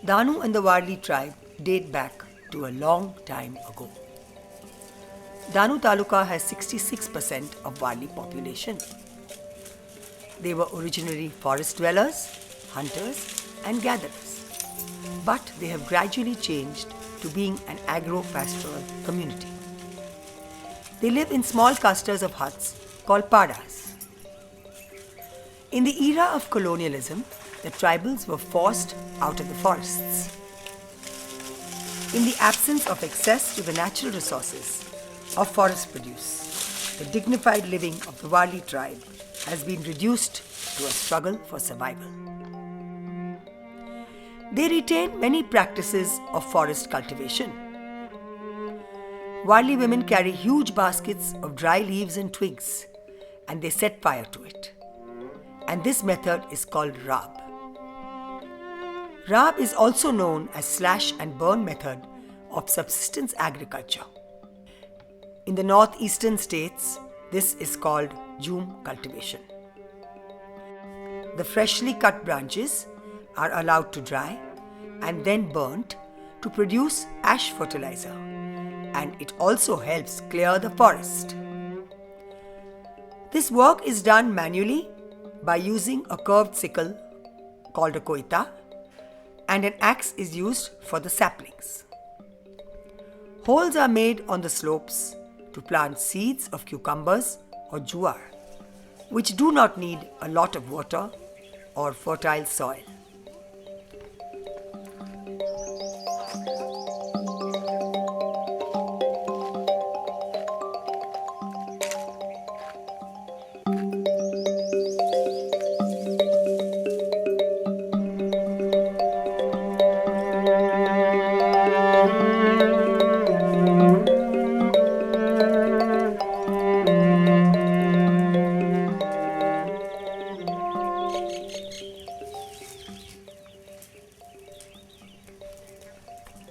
Danu and the Warli tribe date back to a long time ago. Danu Taluka has 66% of Warli population. They were originally forest dwellers, hunters and gatherers. But they have gradually changed to being an agro-pastoral community. They live in small clusters of huts called padas. In the era of colonialism, the tribals were forced out of the forests. In the absence of access to the natural resources of forest produce, the dignified living of the Warli tribe has been reduced to a struggle for survival. They retain many practices of forest cultivation. Warli women carry huge baskets of dry leaves and twigs, and they set fire to it. And this method is called Rab. Rab is also known as slash and burn method of subsistence agriculture. In the northeastern states, this is called Jhum cultivation. The freshly cut branches are allowed to dry and then burnt to produce ash fertilizer, and it also helps clear the forest. This work is done manually by using a curved sickle called a koita, and an axe is used for the saplings. Holes are made on the slopes to plant seeds of cucumbers or juar, which do not need a lot of water or fertile soil.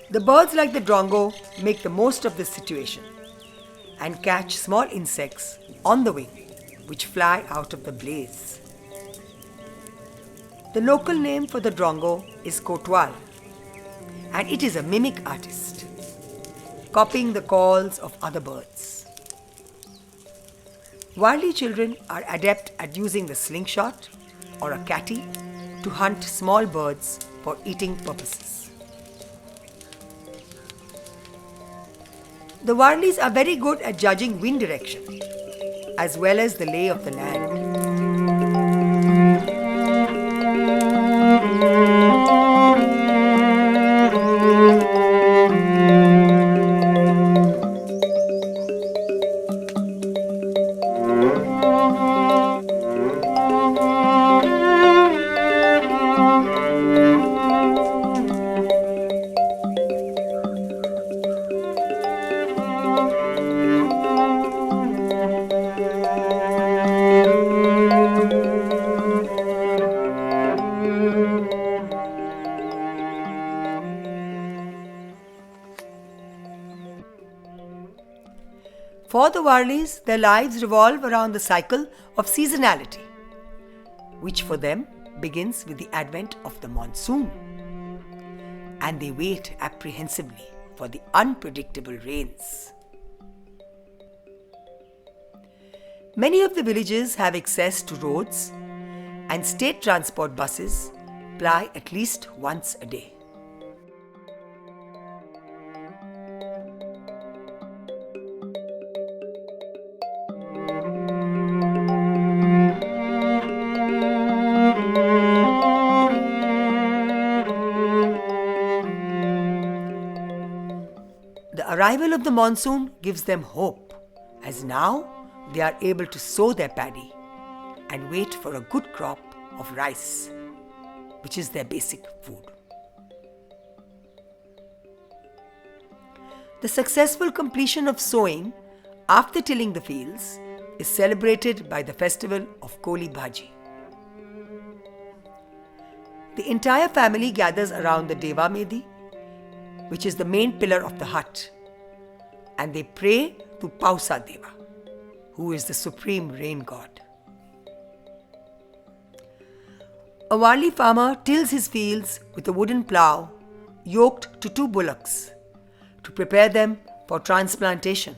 The birds like the drongo make the most of this situation and catch small insects on the wing which fly out of the blaze. The local name for the drongo is kotwal, and it is a mimic artist, copying the calls of other birds. Warli children are adept at using the slingshot or a catty to hunt small birds for eating purposes. The Warlis are very good at judging wind direction as well as the lay of the land. For the Warlis, their lives revolve around the cycle of seasonality, which for them begins with the advent of the monsoon, and they wait apprehensively for the unpredictable rains. Many of the villages have access to roads, and state transport buses ply at least once a day. The arrival of the monsoon gives them hope, as now they are able to sow their paddy and wait for a good crop of rice, which is their basic food. The successful completion of sowing after tilling the fields is celebrated by the festival of Koli Bhaji. The entire family gathers around the Deva Medi, which is the main pillar of the hut, and they pray to Pausa Deva, who is the supreme rain god. A Warli farmer tills his fields with a wooden plough yoked to 2 bullocks to prepare them for transplantation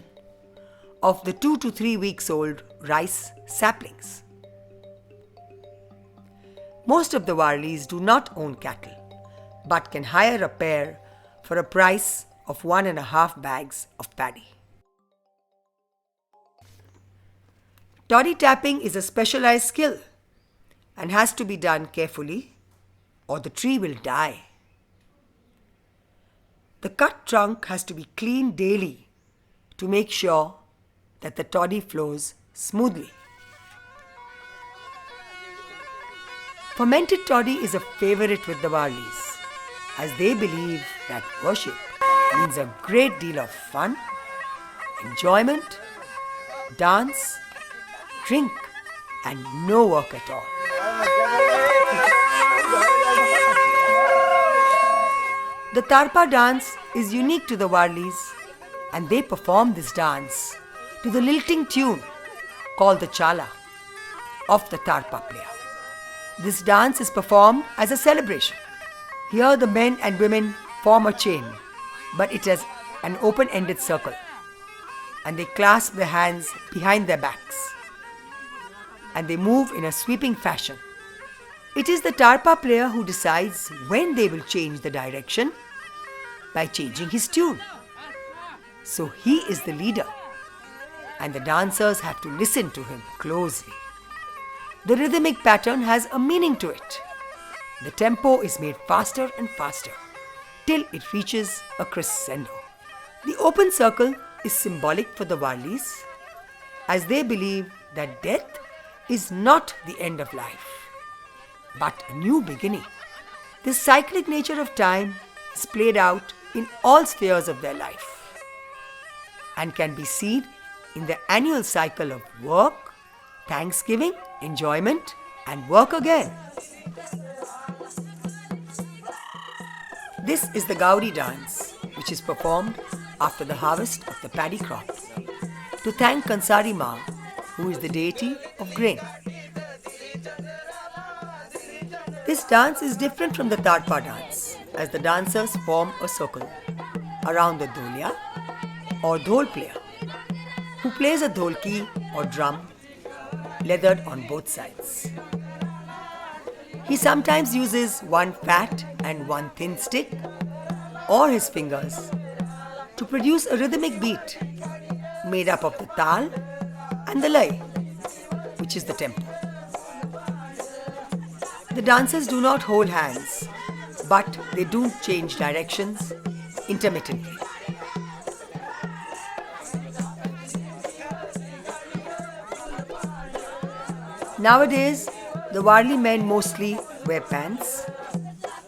of the 2 to 3 weeks old rice saplings. Most of the Warlis do not own cattle, but can hire a pair for a price of 1.5 bags of paddy. Toddy tapping is a specialized skill and has to be done carefully or the tree will die. The cut trunk has to be cleaned daily to make sure that the toddy flows smoothly. Fermented toddy is a favorite with the Warlis, as they believe that worship means a great deal of fun, enjoyment, dance, drink, and no work at all. The Tarpa dance is unique to the Warlis, and they perform this dance to the lilting tune called the Chala of the Tarpa player. This dance is performed as a celebration. Here the men and women form a chain, but it is an open-ended circle, and they clasp their hands behind their backs, and they move in a sweeping fashion. It is the Tarpa player who decides when they will change the direction by changing his tune. So he is the leader, and the dancers have to listen to him closely. The rhythmic pattern has a meaning to it. The tempo is made faster and faster till it reaches a crescendo. The open circle is symbolic for the Warlis, as they believe that death is not the end of life, but a new beginning. This cyclic nature of time is played out in all spheres of their life and can be seen in the annual cycle of work, thanksgiving, enjoyment, and work again. This is the Gaudi dance, which is performed after the harvest of the paddy crop to thank Kansari Ma, who is the deity of grain. This dance is different from the Tarpa dance, as the dancers form a circle around the Dholia or Dhol player, who plays a dholki or drum leathered on both sides. He sometimes uses one fat and one thin stick or his fingers to produce a rhythmic beat made up of the tal and the lay, which is the tempo. The dancers do not hold hands, but they do change directions intermittently. Nowadays, the Warli men mostly wear pants,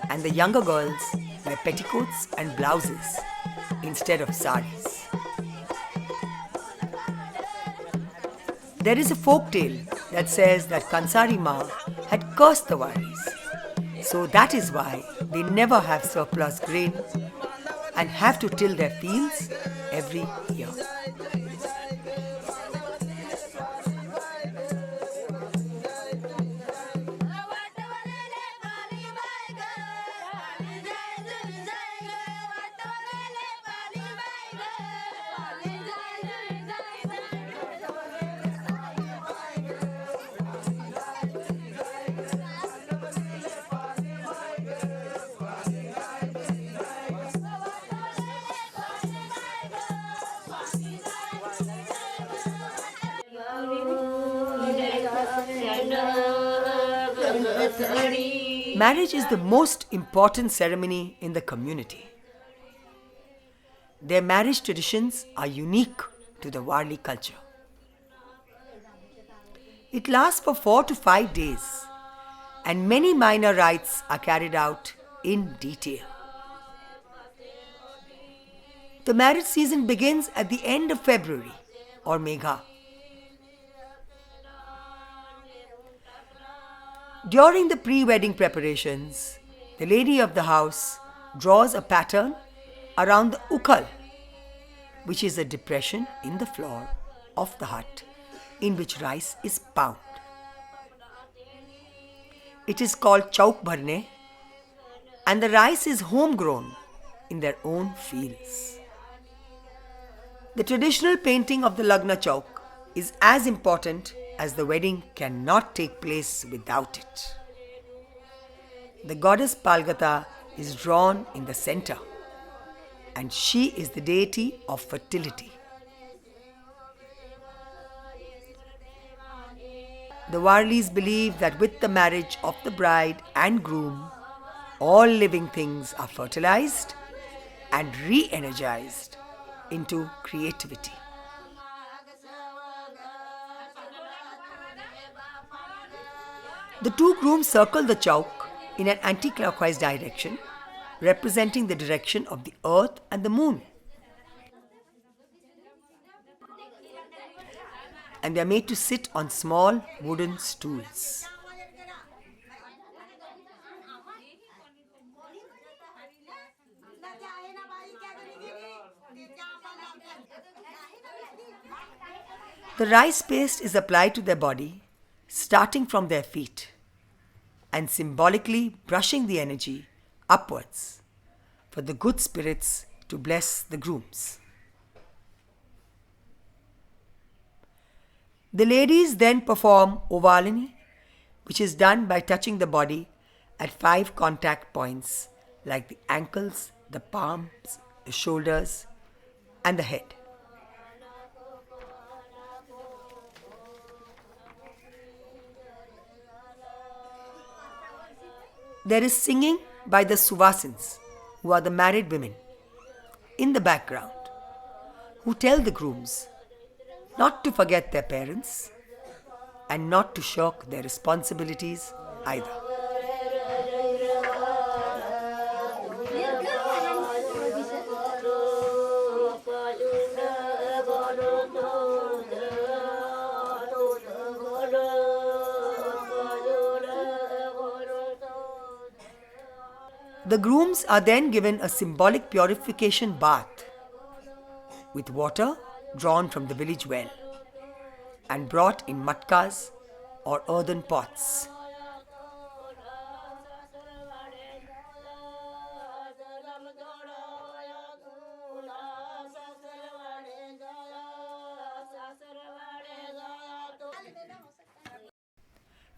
and the younger girls wear petticoats and blouses instead of saris. There is a folk tale that says that Kansari Ma had cursed the Warlis, so that is why they never have surplus grain and have to till their fields every year. Marriage is the most important ceremony in the community. Their marriage traditions are unique to the Warli culture. It lasts for 4 to 5 days, and many minor rites are carried out in detail. The marriage season begins at the end of February or Megha. During the pre-wedding preparations, the lady of the house draws a pattern around the ukhal, which is a depression in the floor of the hut in which rice is pounded. It is called chauk bharne, and the rice is homegrown in their own fields. The traditional painting of the Lagna Chowk is as important as the wedding cannot take place without it. The goddess Palgata is drawn in the center, and she is the deity of fertility. The Warlis believe that with the marriage of the bride and groom, all living things are fertilized and re-energized into creativity. The two grooms circle the chowk in an anti-clockwise direction, representing the direction of the earth and the moon. And they are made to sit on small wooden stools. The rice paste is applied to their body, starting from their feet, and symbolically brushing the energy upwards for the good spirits to bless the grooms. The ladies then perform Ovalini, which is done by touching the body at 5 contact points like the ankles, the palms, the shoulders, and the head. There is singing by the Suvasins, who are the married women, in the background, who tell the grooms not to forget their parents and not to shirk their responsibilities either. The grooms are then given a symbolic purification bath with water drawn from the village well and brought in matkas or earthen pots.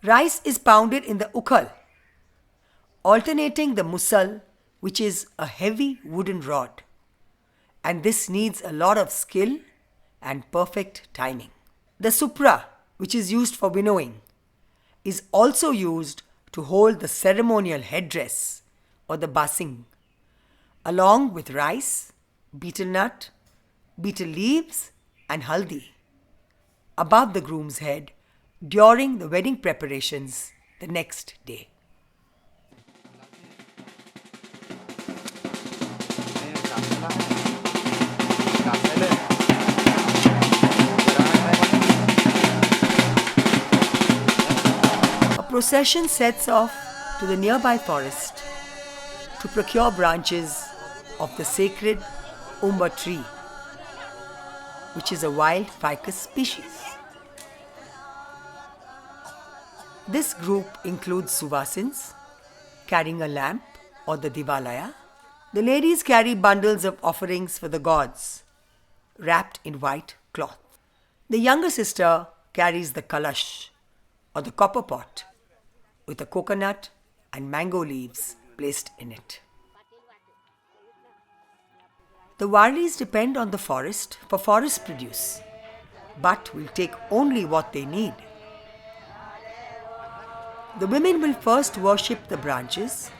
Rice is pounded in the ukhal, alternating the musal, which is a heavy wooden rod, and this needs a lot of skill and perfect timing. The supra, which is used for winnowing, is also used to hold the ceremonial headdress or the basing, along with rice, betel nut, betel leaves, and haldi above the groom's head during the wedding preparations the next day. A procession sets off to the nearby forest to procure branches of the sacred umba tree, which is a wild ficus species. This group includes Suvasins carrying a lamp or the Divalaya. The ladies carry bundles of offerings for the gods wrapped in white cloth. The younger sister carries the kalash or the copper pot with a coconut and mango leaves placed in it. The Warlis depend on the forest for forest produce, but will take only what they need. The women will first worship the branches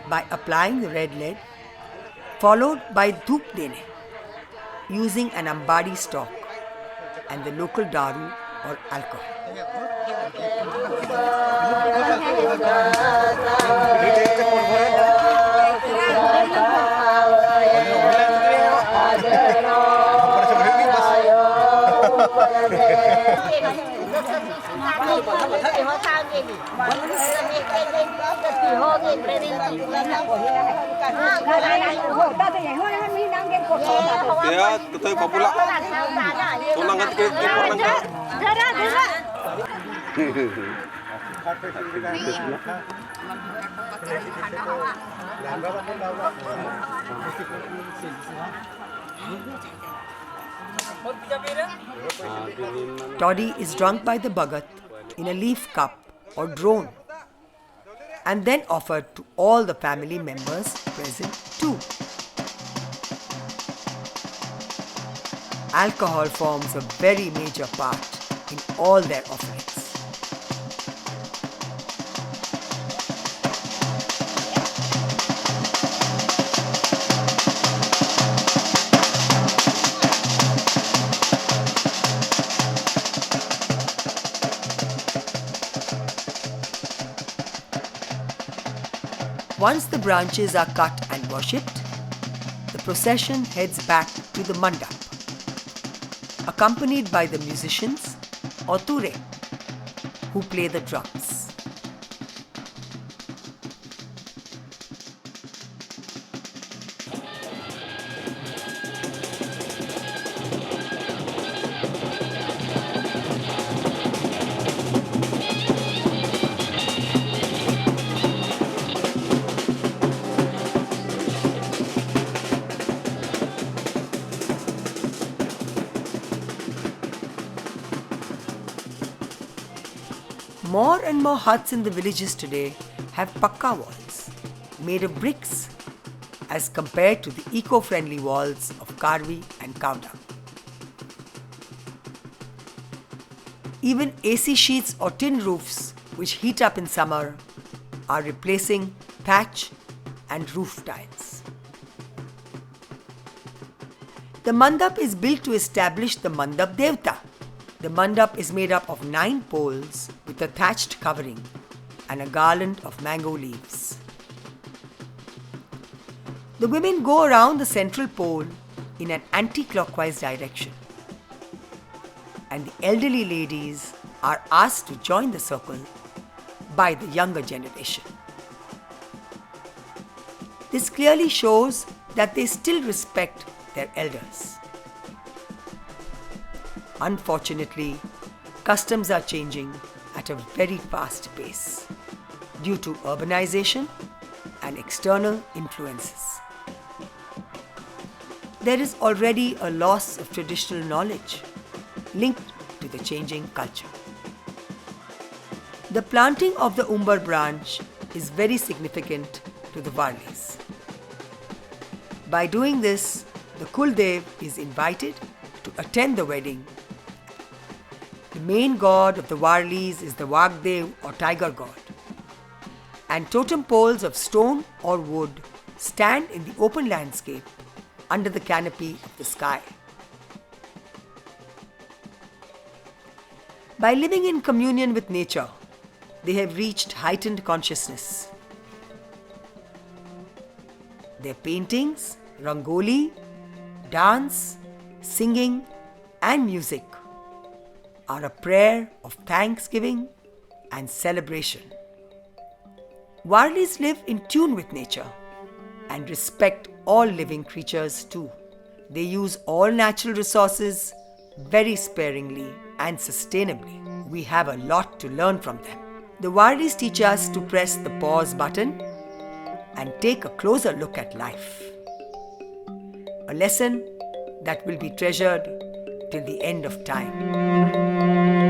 by applying the red lead, followed by dhup dene, using an ambadi stalk and the local daru or alcohol. Toddy is drunk by the Bhagat in a leaf cup or drone and then offered to all the family members present too. Alcohol forms a very major part in all their offerings. Once the branches are cut and worshipped, the procession heads back to the mandap, accompanied by the musicians or ture, who play the drums. More and more huts in the villages today have pakka walls made of bricks as compared to the eco-friendly walls of karvi and cow dung. Even AC sheets or tin roofs which heat up in summer are replacing thatch and roof tiles. The mandap is built to establish the mandap devta. The mandap is made up of 9 poles with a thatched covering and a garland of mango leaves. The women go around the central pole in an anti-clockwise direction, and the elderly ladies are asked to join the circle by the younger generation. This clearly shows that they still respect their elders. Unfortunately, customs are changing at a very fast pace due to urbanization and external influences. There is already a loss of traditional knowledge linked to the changing culture. The planting of the Umbar branch is very significant to the Warlis. By doing this, the Kuldev is invited to attend the wedding. The main god of the Warlis is the Wagdev or tiger god, and totem poles of stone or wood stand in the open landscape under the canopy of the sky. By living in communion with nature, they have reached heightened consciousness. Their paintings, rangoli, dance, singing, and music are a prayer of thanksgiving and celebration. Warlis live in tune with nature and respect all living creatures too. They use all natural resources very sparingly and sustainably. We have a lot to learn from them. The Warlis teach us to press the pause button and take a closer look at life. A lesson that will be treasured till the end of time.